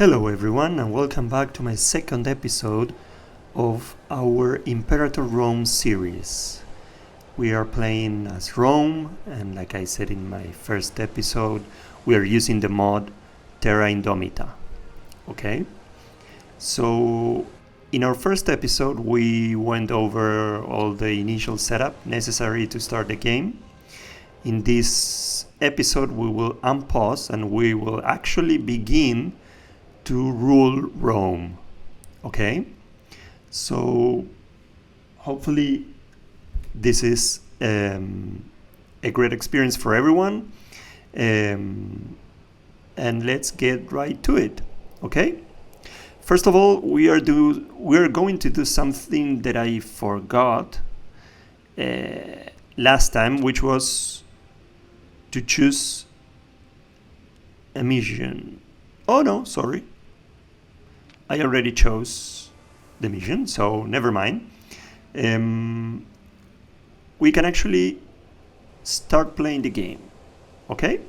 Hello everyone and welcome back to my second episode of our Imperator Rome series. We are playing as Rome, and like I said in my first episode, we are using the mod Terra Indomita. Okay? So in our first episode we went over all the initial setup necessary to start the game. In this episode we will unpause and we will actually begin to rule Rome. Okay? So hopefully this is a great experience for everyone. And let's get right to it. Okay? First of all, we are going to do something that I forgot last time, which was to choose a mission. Oh no, sorry. I already chose the mission, so never mind. We can actually start playing the game. Okay?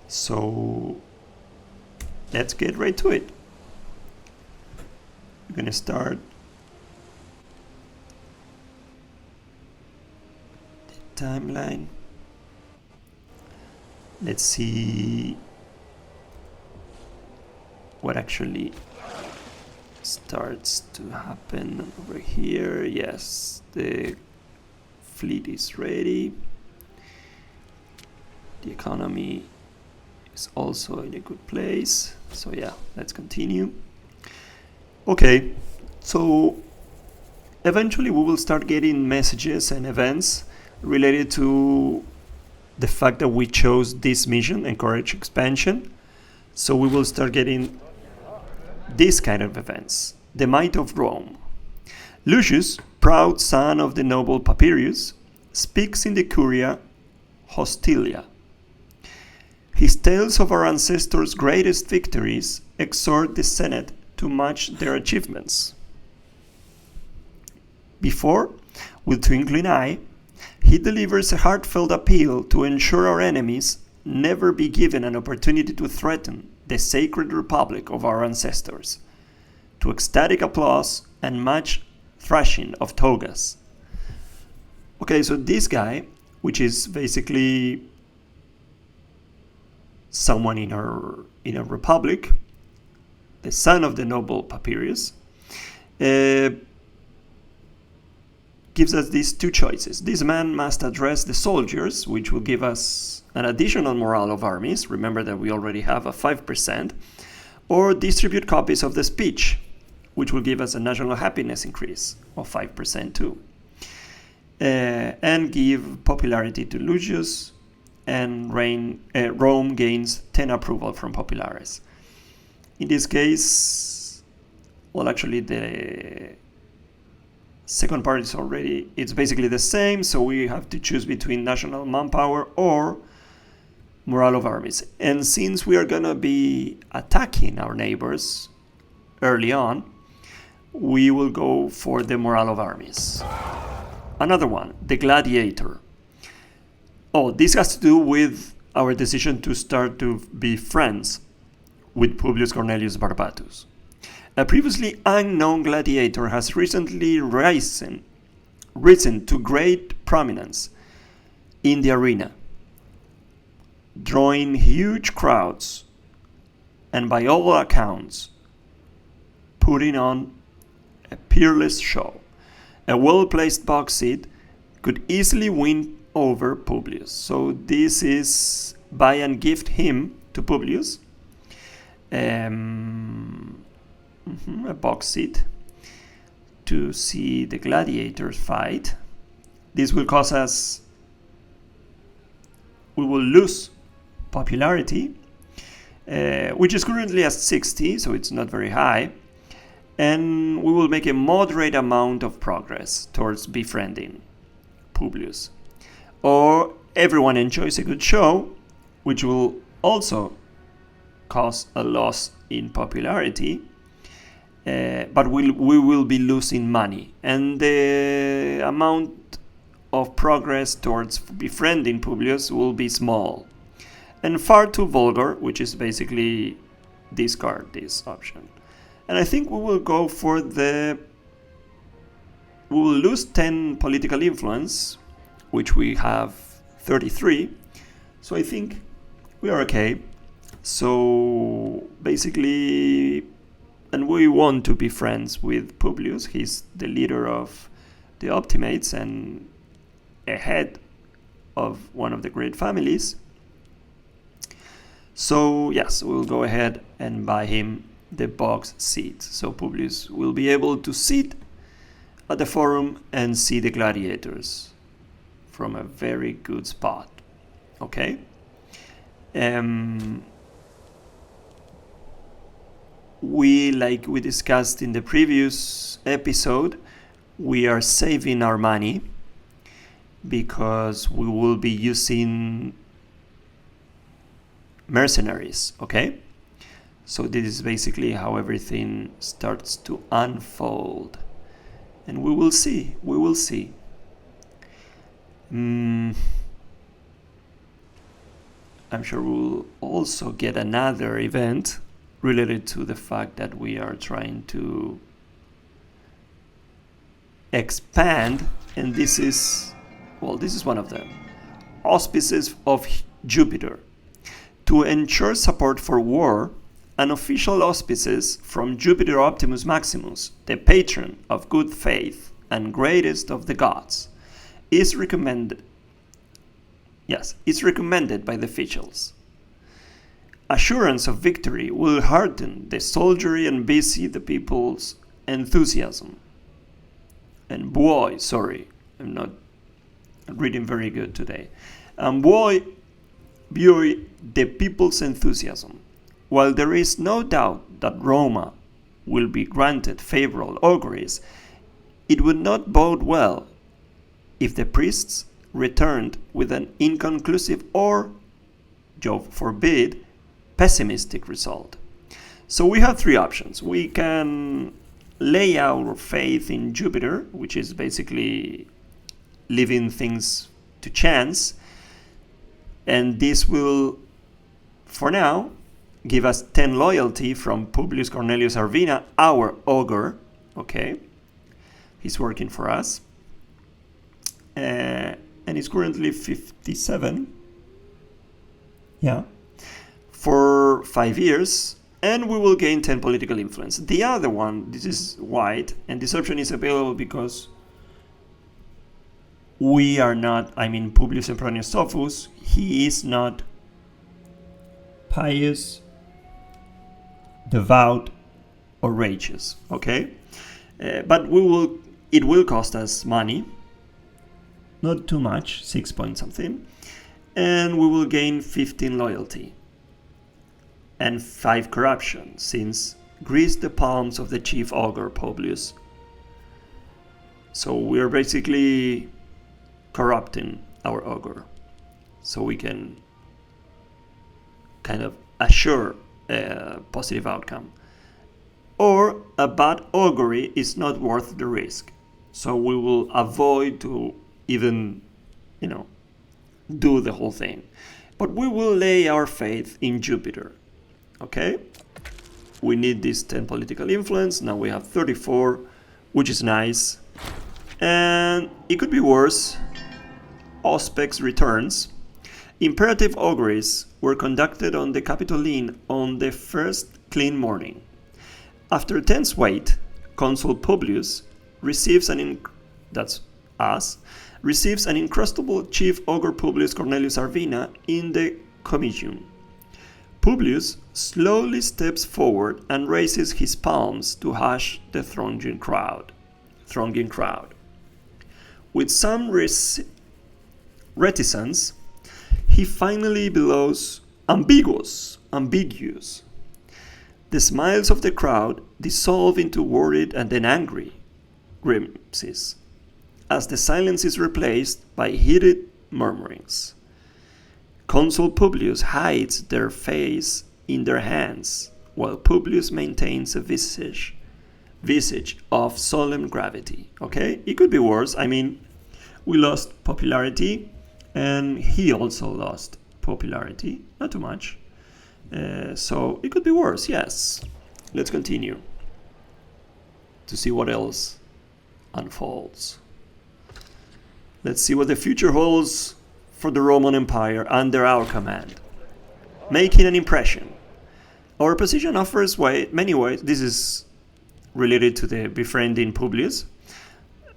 So let's get right to it. We're gonna start the timeline. Let's see what actually starts to happen over here. Yes, the fleet is ready. The economy is also in a good place. So yeah, let's continue. Okay, so eventually we will start getting messages and events related to the fact that we chose this mission, encourage expansion. So we will start getting this kind of events. The might of Rome. Lucius, proud son of the noble Papirius, speaks in the Curia Hostilia. His tales of our ancestors' greatest victories exhort the Senate to match their achievements. Before, with twinkling eye, he delivers a heartfelt appeal to ensure our enemies never be given an opportunity to threaten the sacred republic of our ancestors, to ecstatic applause and much thrashing of togas. Okay, so this guy, which is basically someone in our republic, the son of the noble Papirius, gives us these two choices. This man must address the soldiers, which will give us an additional morale of armies. Remember that we already have a 5%. Or distribute copies of the speech, which will give us a national happiness increase of 5% too. And give popularity to Lucius, and Rome gains 10 approval from populares. In this case, well, actually the second part is it's basically the same, so we have to choose between national manpower or morale of armies. And since we are gonna be attacking our neighbors early on, we will go for the morale of armies. Another one, the gladiator. Oh, this has to do with our decision to start to be friends with Publius Cornelius Barbatus. A previously unknown gladiator has recently risen to great prominence in the arena, drawing huge crowds and by all accounts putting on a peerless show. A well-placed box seat could easily win over Publius. So this is buy and gift him to Publius. A box seat to see the gladiators fight. This will cause us, we will lose popularity, which is currently at 60, so it's not very high, and we will make a moderate amount of progress towards befriending Publius. Or everyone enjoys a good show, which will also cause a loss in popularity, but we will be losing money, and the amount of progress towards befriending Publius will be small. and far too vulgar, which is basically discard this option. And I think we will go for we will lose 10 political influence, which we have 33. So I think we are okay. So basically, and we want to be friends with Publius. He's the leader of the Optimates and a head of one of the great families. So yes, we'll go ahead and buy him the box seat. So Publius will be able to sit at the forum and see the gladiators from a very good spot. Okay? Like we discussed in the previous episode, we are saving our money because we will be using mercenaries, okay? So this is basically how everything starts to unfold. And we will see. I'm sure we'll also get another event related to the fact that we are trying to expand, and this is one of them. Auspices of Jupiter. To ensure support for war, an official auspices from Jupiter Optimus Maximus, the patron of good faith and greatest of the gods, is recommended by the officials. Assurance of victory will hearten the soldiery and busy the people's enthusiasm. And boy, sorry, I'm not reading very good today. And boy, the people's enthusiasm. While there is no doubt that Roma will be granted favorable auguries, it would not bode well if the priests returned with an inconclusive or, Jove forbid, pessimistic result. So we have three options. We can lay our faith in Jupiter, which is basically leaving things to chance, and this will, for now, give us 10 loyalty from Publius Cornelius Arvina, our ogre. Okay, he's working for us, and he's currently 57. Yeah, for 5 years, and we will gain 10 political influence. The other one, this is white, and this option is available because we are not, Publius Sempronius Sophus, he is not pious, devout, or righteous, okay? But it will cost us money, not too much, 6 point something, and we will gain 15 loyalty and 5 corruption, since grease the palms of the chief augur Publius. So we're basically corrupting our augur, so we can kind of assure a positive outcome. Or a bad augury is not worth the risk, so we will avoid to even, do the whole thing. But we will lay our faith in Jupiter. Okay? We need this 10 political influence. Now we have 34, which is nice. And it could be worse. Auspex returns. Imperative auguries were conducted on the Capitoline on the first clean morning. After tense wait, Consul Publius receives an incrustable chief augur Publius Cornelius Arvina in the comitium. Publius slowly steps forward and raises his palms to hush the thronging crowd. With some reticence, he finally bellows, ambiguous. The smiles of the crowd dissolve into worried and then angry grimaces, as the silence is replaced by heated murmurings. Consul Publius hides their face in their hands, while Publius maintains a visage of solemn gravity. Okay, it could be worse. We lost popularity, and he also lost popularity, not too much. So it could be worse, yes. Let's continue to see what else unfolds. Let's see what the future holds for the Roman Empire under our command. Making an impression. Our position offers many ways. This is related to the Befriending Publius.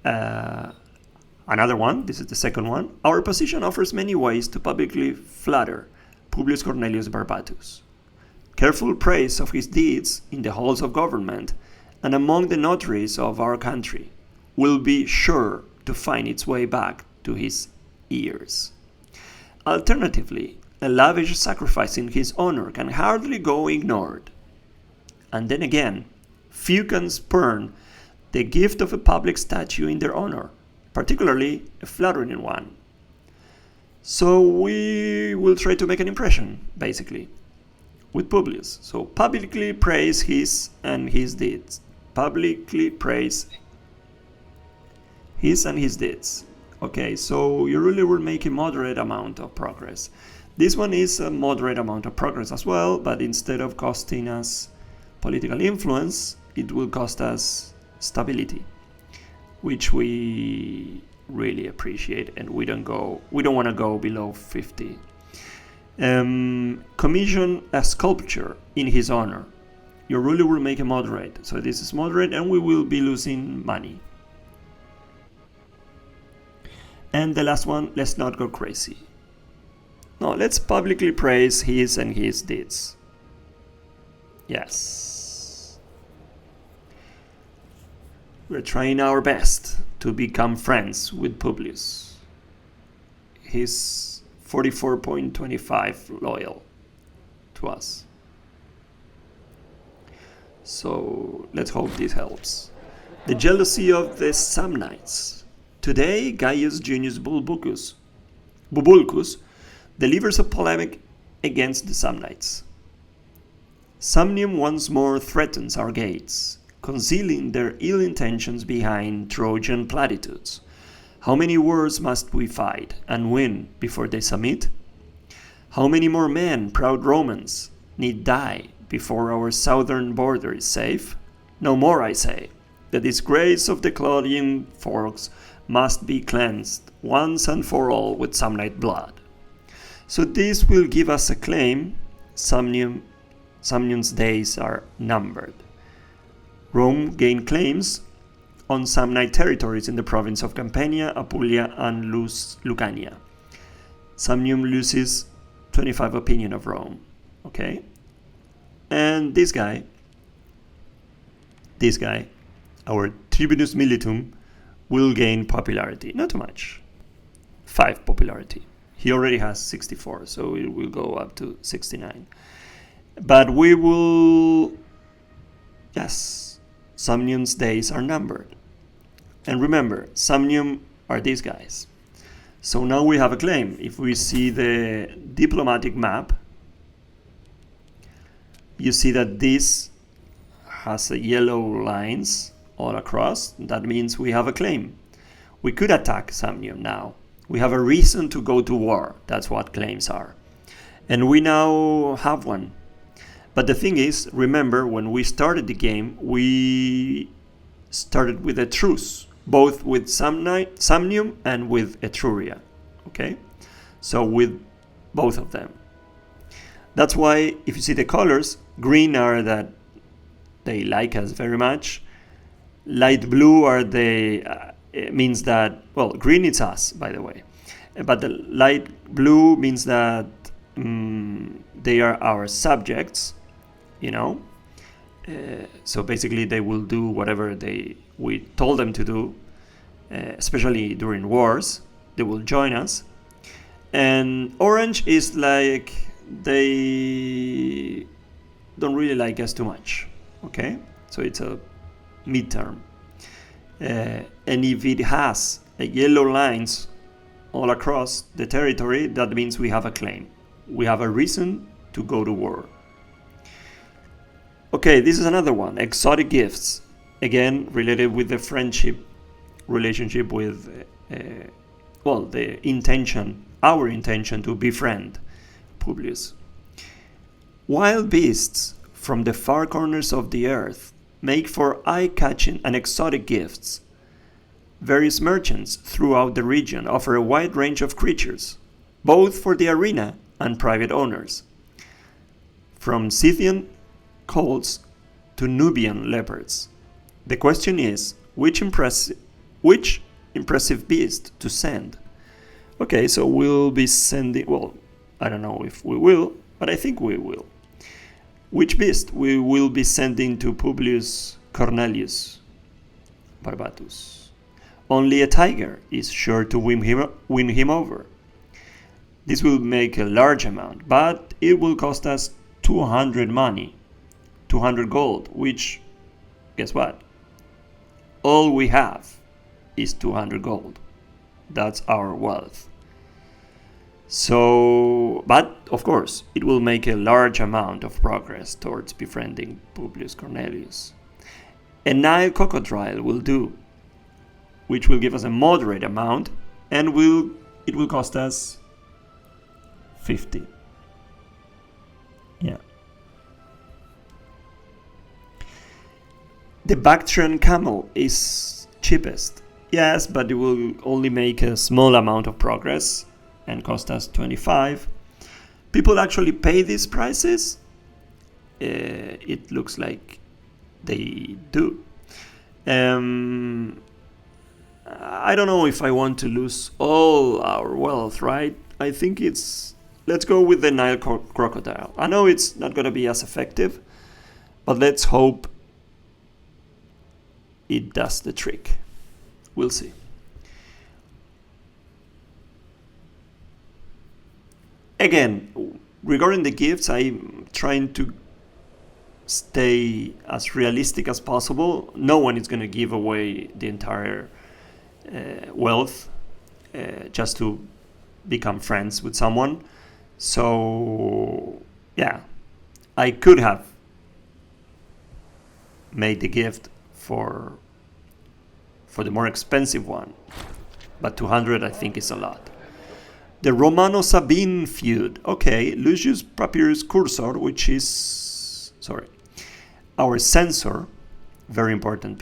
Another one, this is the second one. Our position offers many ways to publicly flatter Publius Cornelius Barbatus. Careful praise of his deeds in the halls of government and among the notaries of our country will be sure to find its way back to his ears. Alternatively, a lavish sacrifice in his honor can hardly go ignored. And then again, few can spurn the gift of a public statue in their honor, particularly a flattering one. So we will try to make an impression, basically, with Publius. So publicly praise his and his deeds. Publicly praise his and his deeds. Okay, so you really will make a moderate amount of progress. This one is a moderate amount of progress as well, but instead of costing us political influence, it will cost us stability, which we really appreciate, and we don't want to go below 50. Commission a sculpture in his honor. Your ruler will make a moderate, so this is moderate, and we will be losing money. And the last one, let's not go crazy. No, let's publicly praise his and his deeds. Yes. We're trying our best to become friends with Publius. He's 44.25 loyal to us. So let's hope this helps. The jealousy of the Samnites. Today, Gaius Junius Bubulcus delivers a polemic against the Samnites. Samnium once more threatens our gates, concealing their ill intentions behind Trojan platitudes. How many wars must we fight and win before they submit? How many more men, proud Romans, need die before our southern border is safe? No more, I say. The disgrace of the Claudian forks must be cleansed once and for all with Samnite blood. So this will give us a claim. Samnium's days are numbered. Rome gained claims on Samnite territories in the province of Campania, Apulia, and Lucania. Samnium loses 25 opinion of Rome. Okay? And this guy, our Tribunus Militum, will gain popularity. Not too much. 5 popularity. He already has 64, so it will go up to 69. But we will... Yes, Samnium's days are numbered. And remember, Samnium are these guys. So now we have a claim. If we see the diplomatic map, you see that this has a yellow lines all across. That means we have a claim. We could attack Samnium now. We have a reason to go to war. That's what claims are. And we now have one. But the thing is, remember, when we started the game, we started with a truce, both with Samnium and with Etruria. Okay? So with both of them. That's why, if you see the colors, green are that they like us very much. Light blue are it means that, well, green is us, by the way. But the light blue means that they are our subjects, you know. So basically they will do whatever we told them to do, especially during wars. They will join us. And orange is like they don't really like us too much, okay? So it's a midterm. And if it has a yellow lines all across the territory, that means we have a claim. We have a reason to go to war. Okay, this is another one. Exotic gifts. Again, related with the friendship relationship with, our intention to befriend Publius. Wild beasts from the far corners of the earth make for eye-catching and exotic gifts. Various merchants throughout the region offer a wide range of creatures, both for the arena and private owners. From Scythian colts to Nubian leopards. The question is, which impressive beast to send? Okay, so we'll be sending, well, I don't know if we will, but I think we will. Which beast we will be sending to Publius Cornelius Barbatus? Only a tiger is sure to win him over. This will make a large amount, but it will cost us 200 money, 200 gold, which, guess what? All we have is 200 gold. That's our wealth. So, but of course, it will make a large amount of progress towards befriending Publius Cornelius. A Nile crocodile will do, which will give us a moderate amount, and it will cost us 50. Yeah. The Bactrian camel is cheapest. Yes, but it will only make a small amount of progress and cost us 25. People actually pay these prices? It looks like they do. I don't know if I want to lose all our wealth, right? I think let's go with the Nile crocodile. I know it's not going to be as effective, but let's hope it does the trick. We'll see. Again, regarding the gifts, I'm trying to stay as realistic as possible. No one is going to give away the entire wealth just to become friends with someone. So, yeah, I could have made the gift for the more expensive one, but 200 I think is a lot. The Romano-Sabine feud. Okay, Lucius Papyrus Cursor, which is, our censor, very important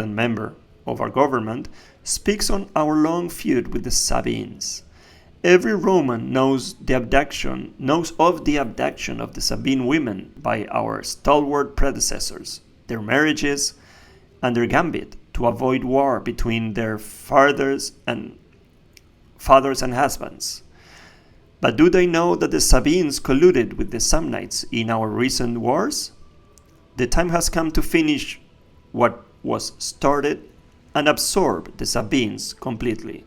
member of our government, speaks on our long feud with the Sabines. Every Roman knows of the abduction of the Sabine women by our stalwart predecessors, their marriages, and their gambit to avoid war between their fathers and husbands. But do they know that the Sabines colluded with the Samnites in our recent wars? The time has come to finish what was started and absorb the Sabines completely.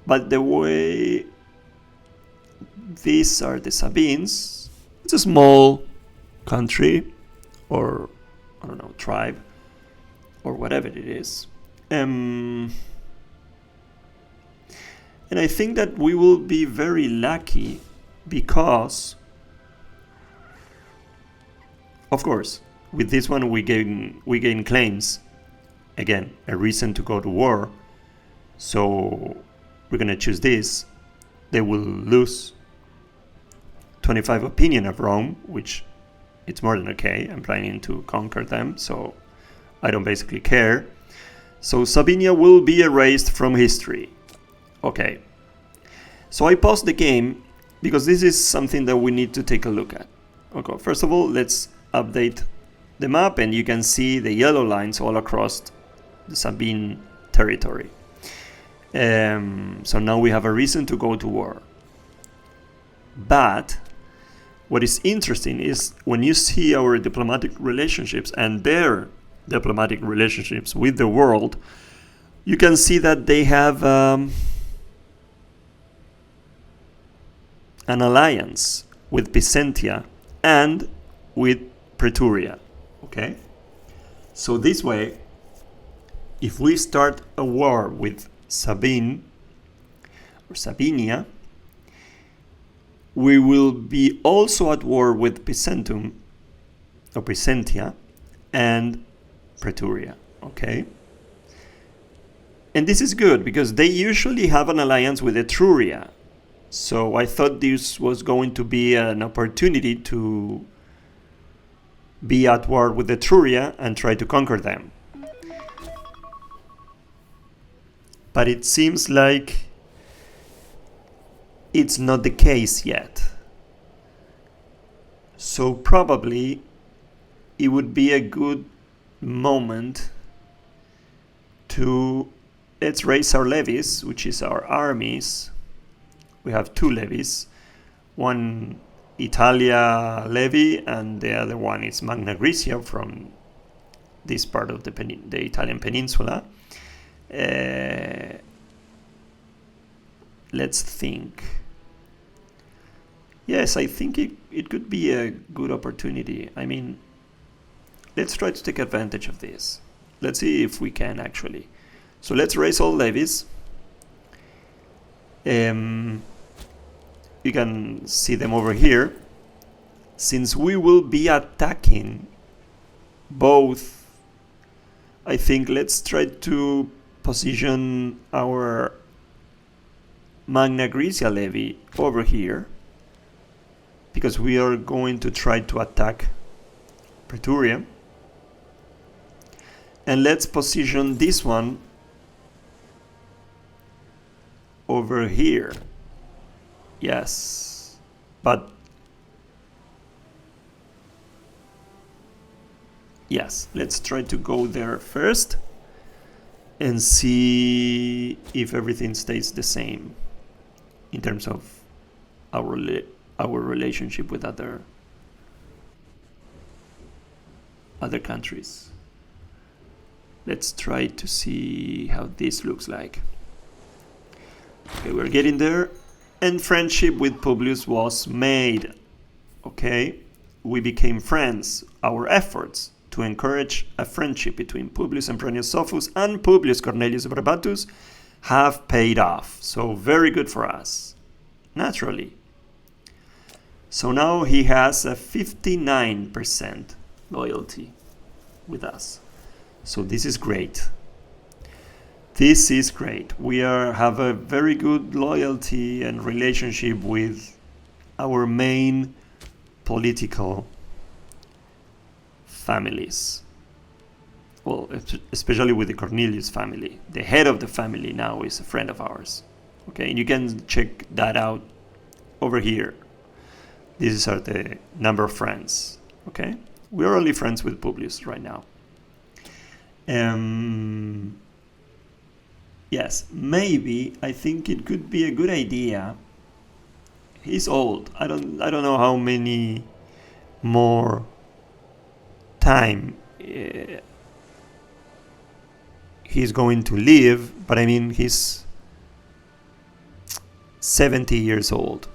But the way these are the Sabines, it's a small country, or I don't know, tribe, or whatever it is. And I think that we will be very lucky because, of course, with this one we gain claims. Again, a reason to go to war. So we're going to choose this. They will lose 25 opinion of Rome, which it's more than okay. I'm planning to conquer them, so I don't basically care. So Sabinia will be erased from history. Okay. So I paused the game because this is something that we need to take a look at. Okay. First of all, let's update the map, and you can see the yellow lines all across the Sabine territory. So now we have a reason to go to war. But what is interesting is when you see our diplomatic relationships and their diplomatic relationships with the world, you can see that they have an alliance with Byzantia and with Pretoria. Okay? So this way, if we start a war with Sabine or Sabinia, we will be also at war with Byzantium or Byzantia and Pretoria. Okay? And this is good because they usually have an alliance with Etruria. So I thought this was going to be an opportunity to be at war with Etruria and try to conquer them. But it seems like it's not the case yet. So probably it would be a good moment to let's raise our levies, which is our armies. We have two levies, one Italia levy and the other one is Magna Graecia from this part of the Italian peninsula. Let's think. Yes, I think it could be a good opportunity. I mean, let's try to take advantage of this. Let's see if we can actually. So let's raise all levies. You can see them over here. Since we will be attacking both, I think let's try to position our Magna Graecia levy over here, because we are going to try to attack Praetorium. And let's position this one over here. Yes, but yes, let's try to go there first and see if everything stays the same in terms of our relationship with other countries. Let's try to see how this looks like. Okay, we're getting there. And friendship with Publius was made. Okay, we became friends. Our efforts to encourage a friendship between Publius Sempronius Sophus and Publius Cornelius Barbatus have paid off. So very good for us, naturally. So now he has a 59% loyalty with us. So this is great. This is great. We have a very good loyalty and relationship with our main political families. Well, especially with the Cornelius family. The head of the family now is a friend of ours. Okay, and you can check that out over here. These are the number of friends. Okay, we are only friends with Publius right now. Yes, maybe I think it could be a good idea. He's old. I don't know how many more time he's going to live, but I mean he's 70 years old,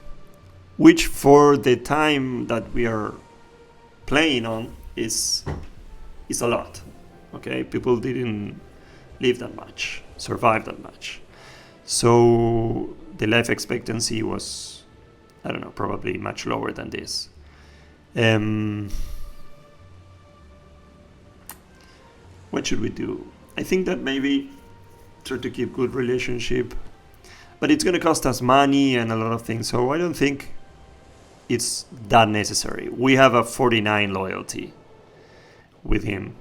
which for the time that we are playing on is a lot. Okay, people didn't live that much, survive that much. So the life expectancy was, I don't know, probably much lower than this. What should we do? I think that maybe try to keep good relationship, but it's going to cost us money and a lot of things. So I don't think it's that necessary. We have a 49 loyalty with him.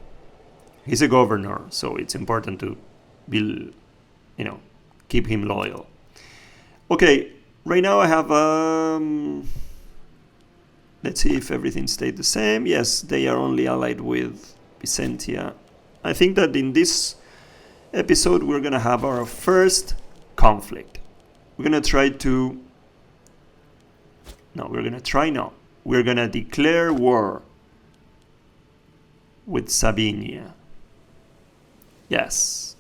He's a governor, so it's important to be, keep him loyal. Okay, right now I have, let's see if everything stayed the same. Yes, they are only allied with Byzantia. I think that in this episode we're going to have our first conflict. We're going to We're going to declare war with Sabinia. Yes.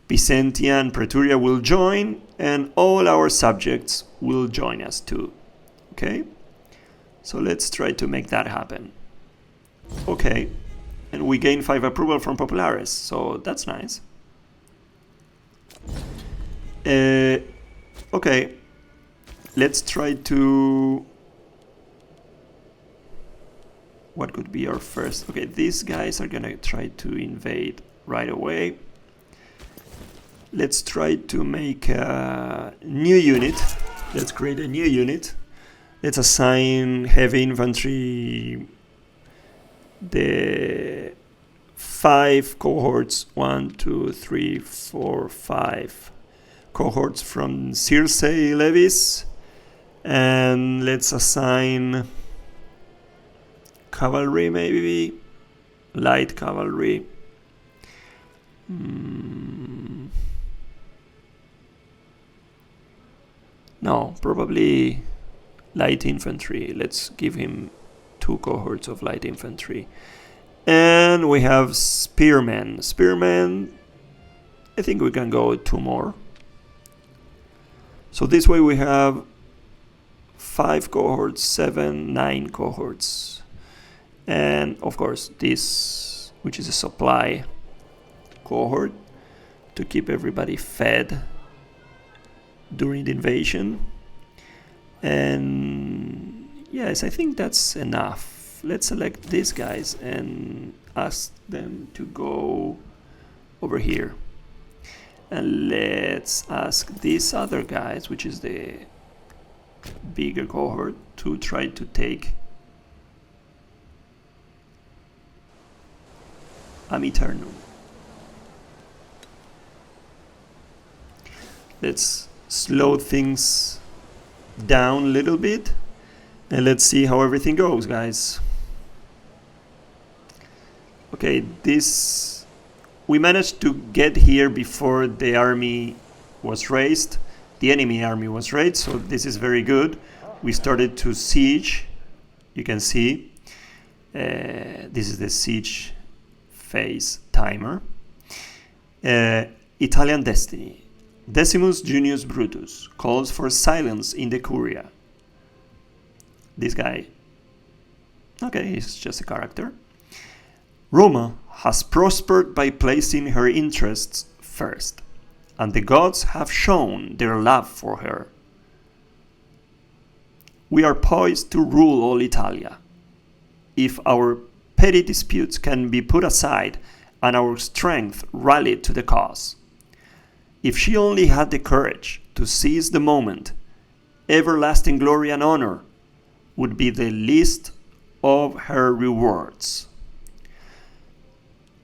Byzantia and Praeturia will join, and all our subjects will join us too. Okay? So let's try to make that happen. Okay. And we gain 5 approval from Populares, so that's nice. Okay. Let's try to... What could be our first? Okay, these guys are gonna try to invade right away. Let's try to make a new unit Let's create a new unit. Let's assign heavy infantry the 5 cohorts, 1, 2, 3, 4, 5 cohorts from Circe levies, and let's assign cavalry, maybe light cavalry. No, probably light infantry. Let's give him 2 cohorts of light infantry. And we have spearmen. Spearmen, I think we can go with 2 more. So this way we have 5 cohorts, 7, 9 cohorts. And of course this, which is a supply cohort to keep everybody fed during the invasion. And yes, I think that's enough. Let's select these guys and ask them to go over here. And let's ask these other guys, which is the bigger cohort, to try to take Amiternum. Let's slow things down a little bit and let's see how everything goes, guys. Okay, this, we managed to get here before the army was raised, the enemy army was raised, so this is very good. We started to siege, you can see, this is the siege phase timer. Italian destiny. Decimus Junius Brutus calls for silence in the Curia. This guy, okay, he's just a character. Roma has prospered by placing her interests first, and the gods have shown their love for her. We are poised to rule all Italia. If our petty disputes can be put aside and our strength rallied to the cause. If she only had the courage to seize the moment, everlasting glory and honor would be the least of her rewards.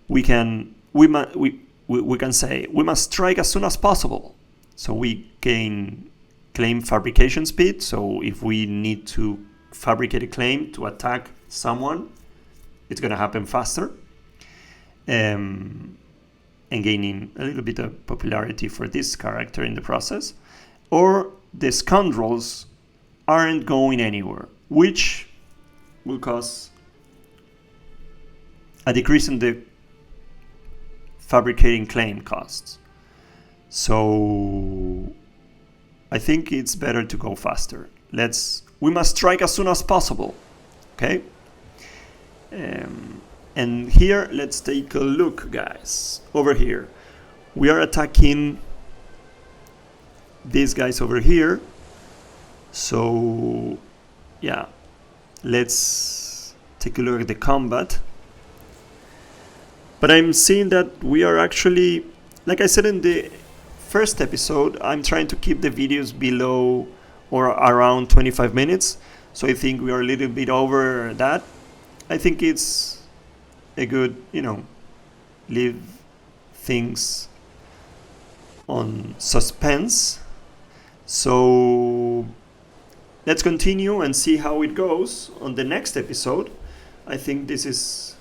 We can say we must strike as soon as possible, so we gain claim fabrication speed. So if we need to fabricate a claim to attack someone, it's going to happen faster. And gaining a little bit of popularity for this character in the process. Or the scoundrels aren't going anywhere, which will cause a decrease in the fabricating claim costs. So I think it's better to go faster. We must strike as soon as possible. Okay? And here, let's take a look, guys. Over here, we are attacking these guys over here. So, yeah, let's take a look at the combat. But I'm seeing that we are actually, like I said in the first episode, I'm trying to keep the videos below or around 25 minutes. So I think we are a little bit over that. I think it's a good, leave things on suspense. So let's continue and see how it goes on the next episode. I think this is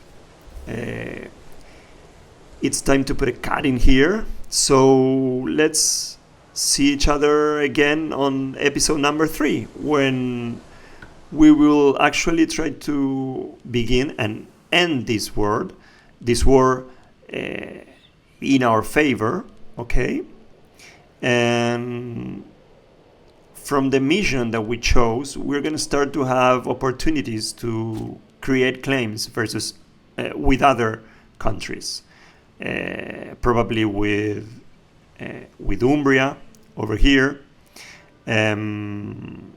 it's time to put a cut in here. So let's see each other again on episode number 3, when we will actually try to begin and end this war in our favor, okay? And from the mission that we chose, we're going to start to have opportunities to create claims versus with other countries, probably with Umbria over here, and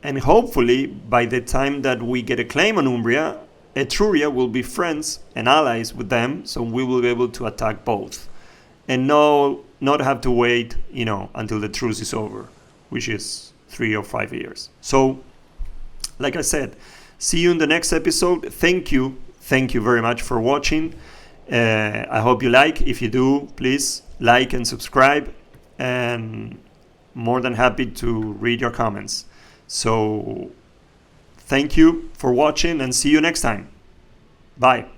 hopefully by the time that we get a claim on Umbria, Etruria will be friends and allies with them, so we will be able to attack both, and not have to wait, until the truce is over, which is 3 or 5 years. So, like I said, see you in the next episode. Thank you very much for watching. I hope you like. If you do, please like and subscribe, and more than happy to read your comments. So thank you for watching, and see you next time. Bye.